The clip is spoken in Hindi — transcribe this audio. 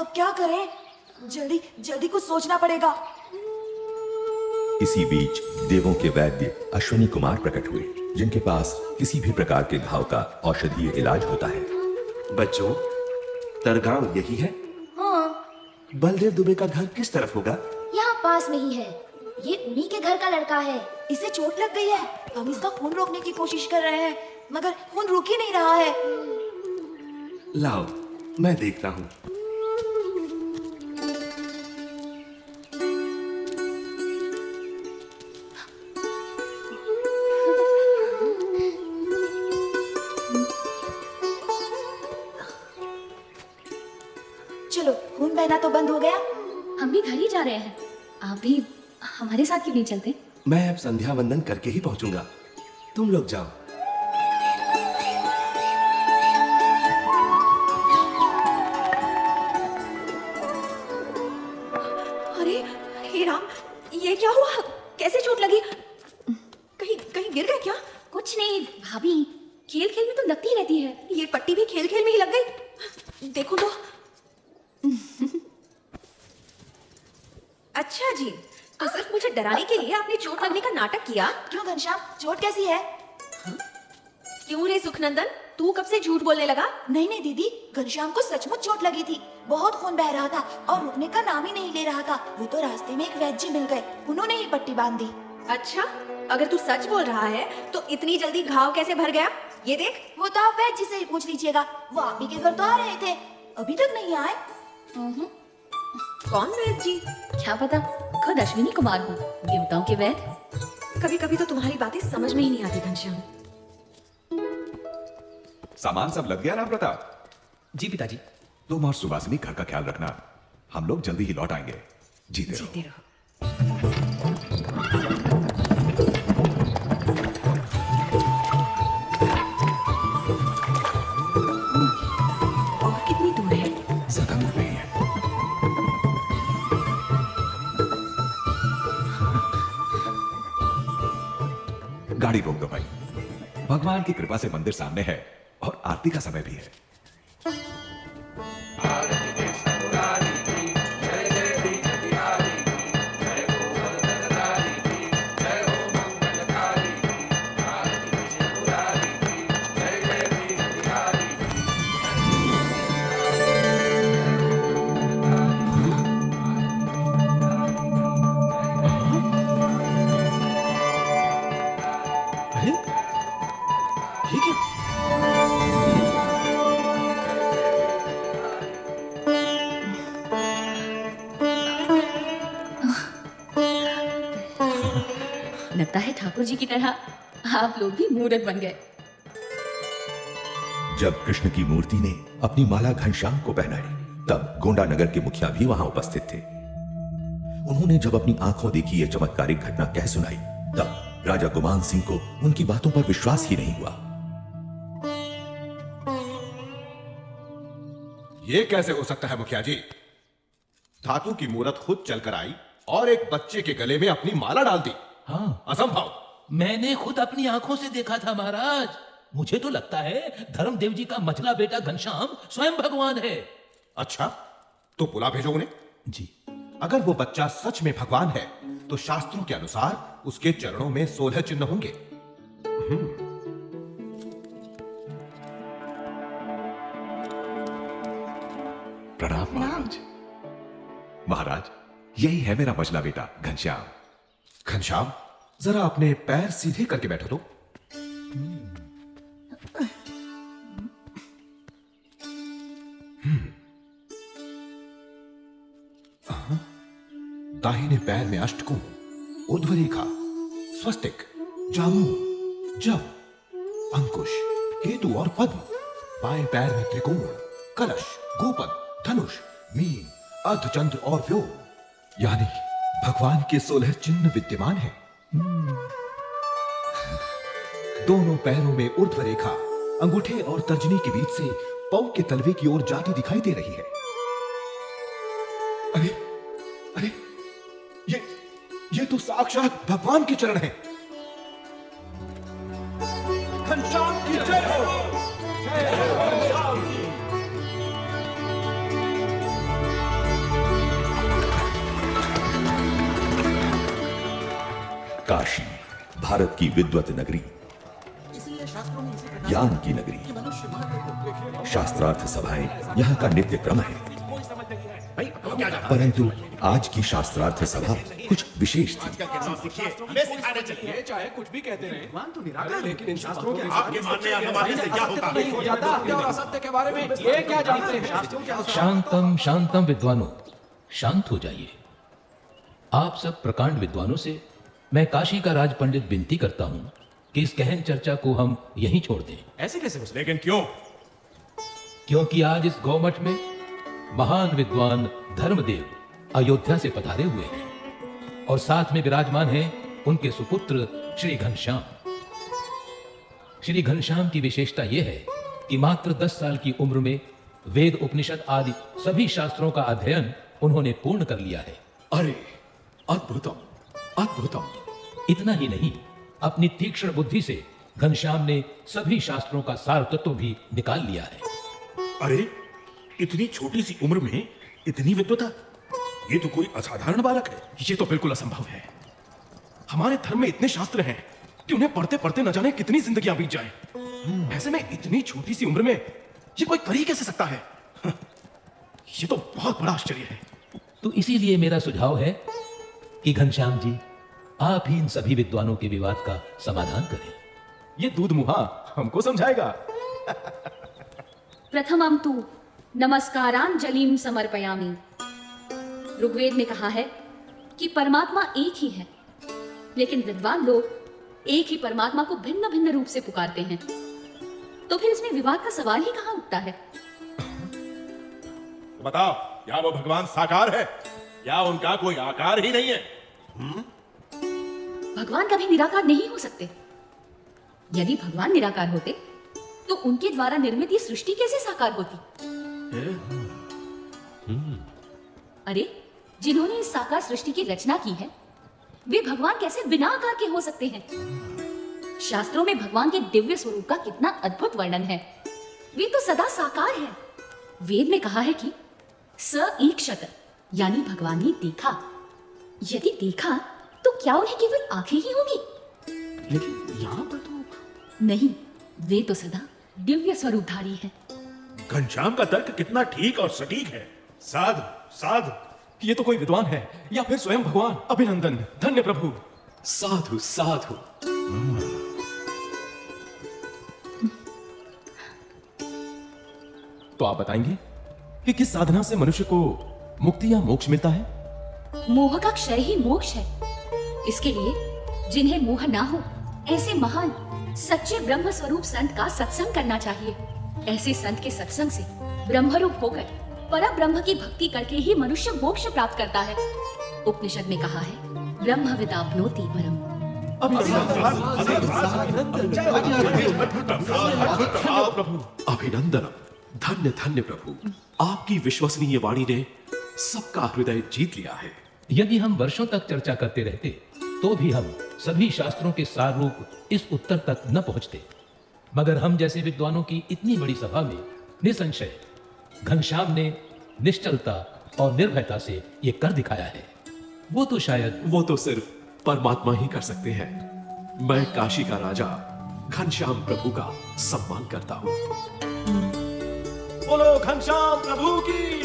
अब क्या करें? जल्दी जल्दी कुछ सोचना पड़ेगा। इसी बीच देवों के वैद्य अश्विनी कुमार प्रकट हुए, जिनके पास किसी भी प्रकार के घाव का औषधीय इलाज होता है। बच्चों, तरगांव यही है? हाँ, बलदेव दुबे का घर किस तरफ होगा? यहाँ पास में ही है। ये उन्हीं के घर का लड़का है। इसे चोट लग गई है। हम इसका खून रोकने की कोशिश कर रहे हैं, मगर खून रुक ही नहीं रहा है। लाओ, मैं देखता हूँ। चलो, खून बहना तो बंद हो गया। हम भी घर ही जा रहे हैं। आप भी हमारे साथ क्यों नहीं चलते? मैं अब संध्या वंदन करके ही पहुंचूंगा। तुम लोग जाओ। अरे हे राम, ये क्या हुआ? कैसे चोट लगी? कहीं कहीं गिर गए क्या? कुछ नहीं भाभी, खेल खेल में तो लगती रहती है। ये पट्टी भी खेल खेल में ही लग गई। देखो तो। अच्छा जी, तो सिर्फ मुझे डराने के लिए आपने चोट लगने का नाटक किया? क्यों घनश्याम, चोट कैसी है? क्यों रे सुखनंदन, तू कब से झूठ बोलने लगा? नहीं नहीं दीदी, घनश्याम को सचमुच चोट लगी थी। बहुत खून बह रहा था और रुकने का नाम ही नहीं ले रहा था। वो तो रास्ते में एक वैद्य मिल गए, उन्होंने ही पट्टी बांध दी। अच्छा, अगर तू सच बोल रहा है तो इतनी जल्दी घाव कैसे भर गया? ये देख। वो तो आप वैद्य से ही पूछ लीजिएगा। वो आप ही के घर तो आ रहे थे, अभी तक नहीं आए। कौन वैद्य जी? क्या पता, खुद अश्विनी कुमार हो, देवताओं के वैद्य। कभी कभी तो तुम्हारी बातें समझ में ही नहीं आती घनश्याम। सामान सब लग गया राम प्रताप? जी पिताजी। तुम और सुवासिनी घर का ख्याल रखना, हम लोग जल्दी ही लौट आएंगे। जीते रहो। जीते रहो। और कितनी दूर है? ज्यादा दूर नहीं है। गाड़ी रोक दो भाई। भगवान की कृपा से मंदिर सामने है और आरती का समय भी है। अरे, ये क्या? लगता है ठाकुर जी की तरह आप लोग भी मूर्ख बन गए। जब कृष्ण की मूर्ति ने अपनी माला घनश्याम को पहनाई, तब गोंडा नगर के मुखिया भी वहां उपस्थित थे। उन्होंने जब अपनी आंखों देखी ये चमत्कारिक घटना कह सुनाई, तब राजा गुमान सिंह को उनकी बातों पर विश्वास ही नहीं हुआ। ये कैसे हो सकता है मुखिया जी? धातु की मूरत खुद चलकर आई और एक बच्चे के गले में अपनी माला डाल दी। हाँ, असंभव। मैंने खुद अपनी आंखों से देखा था महाराज। मुझे तो लगता है धर्मदेव जी का मझला बेटा घनश्याम स्वयं भगवान है। अच्छा, तो बुला भेजो उन्हें। जी। अगर वो बच्चा सच में भगवान है तो शास्त्रों के अनुसार उसके चरणों में 16 चिन्ह होंगे। प्रणाम महाराज। महाराज, यही है मेरा मझला बेटा घनश्याम। घनश्याम, जरा अपने पैर सीधे करके बैठो तो। दाहिने पैर में अष्टकोण, ऊर्ध्व रेखा, स्वस्तिक, जामुन, जव, अंकुश, केतु और पद्म। बाएं पैर में त्रिकोण, कलश, गोपद, धनुष, मीन, अर्धचंद्र और व्योम। यानी भगवान के 16 चिन्ह विद्यमान हैं। दोनों पैरों में ऊर्ध्व रेखा अंगूठे और तर्जनी के बीच से पौ के तलवे की ओर जाती दिखाई दे रही है। अरे अरे, ये तो साक्षात भगवान के चरण हैं। घनश्याम की जय हो। जय हो घनश्याम की। काशी, भारत की विद्वत नगरी, ज्ञान की नगरी, शास्त्रार्थ सभाएं यहाँ का नित्य क्रम है। परंतु आज की शास्त्रार्थ सभा कुछ विशेष थी। चाहे कुछ भी कहते रहे, लेकिन इन शास्त्रों के आपके मानने और हमारे से क्या होगा? सत्य और असत्य के बारे में ये क्या जानते हैं? शांतम शांतम विद्वानों, शांत हो जाइए। आप सब प्रकांड विद्वानों से मैं काशी का राज पंडित विनती करता हूं कि इस गहन चर्चा को हम यहीं छोड़ दें। ऐसे कैसे हो सकता? लेकिन क्यों? क्योंकि आज इस गौमठ में महान विद्वान धर्मदेव अयोध्या से पधारे हुए हैं और साथ में विराजमान हैं उनके सुपुत्र श्री घनश्याम। श्री घनश्याम की विशेषता यह है कि मात्र 10 साल की उम्र में वेद उपनिषद आदि सभी शास्त्रों का अध्ययन उन्होंने पूर्ण कर लिया है। अरे अद्भुतम, अद्भुतम। इतना ही नहीं, अपनी तीक्ष्ण बुद्धि से घनश्याम ने सभी शास्त्रों का सार तत्व भी निकाल लिया है। अरे इतनी छोटी सी उम्र में इतनी विद्वता, ये तो कोई असाधारण बालक है। ये तो बिल्कुल असंभव है। हमारे धर्म में इतने शास्त्र हैं कि उन्हें पढ़ते पढ़ते न जाने कितनी जिंदगियां बीत जाए। ऐसे में इतनी छोटी सी उम्र में ये कोई कर ही कैसे सकता है? ये तो बहुत बड़ा आश्चर्य है। तो इसीलिए मेरा सुझाव है कि घनश्याम जी, आप ही इन सभी विद्वानों के विवाद का समाधान करें। ये दूध मुहा हमको समझाएगा। प्रथमम तु नमस्कारांजलिम समर्पयामि। ऋग्वेद में कहा है कि परमात्मा एक ही है, लेकिन विद्वान लोग एक ही परमात्मा को भिन्न भिन्न रूप से पुकारते हैं। तो फिर इसमें विवाद का सवाल ही कहां उठता है? तो बताओ, क्या वो भगवान साकार है या उनका कोई आकार ही नहीं है? भगवान कभी निराकार नहीं हो सकते। यदि भगवान निराकार होते तो उनके द्वारा निर्मित ये सृष्टि कैसे साकार होती? अरे, जिन्होंने इस साकार सृष्टि की रचना की है, वे भगवान कैसे बिना आकार के हो सकते हैं? शास्त्रों में भगवान के दिव्य स्वरूप का कितना अद्भुत वर्णन है। वे तो सदा साकार हैं। वेद में कहा है कि स ईक्षत, यानी भगवान ने देखा। यदि देखा तो क्या उन्हें केवल आंखें ही होगी? लेकिन यहाँ पर तो नहीं, वे तो सदा दिव्य स्वरूपधारी हैं। घनश्याम का तर्क कितना ठीक और सटीक है। साधु साधु। ये तो कोई विद्वान है या फिर स्वयं भगवान। अभिनंदन, धन्य प्रभु। साधु साधु। तो आप बताएंगे कि किस साधना से मनुष्य को मुक्ति या मोक्ष मिलता है? मोह का क्षय ही मोक्ष है। इसके लिए जिन्हें मोह ना हो, ऐसे महान सच्चे ब्रह्म स्वरूप संत का सत्संग करना चाहिए। ऐसे संत के सत्संग से ब्रह्मरूप होकर पर ब्रह्म की भक्ति करके ही मनुष्य मोक्ष प्राप्त करता है। उपनिषद में कहा है, ब्रह्म विदाप्नोति परम। अभिनंदनम, धन्य धन्य प्रभु। आपकी विश्वसनीय वाणी ने सबका हृदय जीत लिया है। यदि हम वर्षों तक चर्चा करते रहते तो भी हम सभी शास्त्रों के सार रूप इस उत्तर तक न पहुंचते। मगर हम जैसे विद्वानों की इतनी बड़ी सभा में निसंशय घनश्याम ने निश्चलता और निर्भयता से ये कर दिखाया है। वो तो सिर्फ परमात्मा ही कर सकते हैं। मैं काशी का राजा घनश्याम प्रभु का सम्मान करता हूँ। बोलो घनश्याम प्रभु की।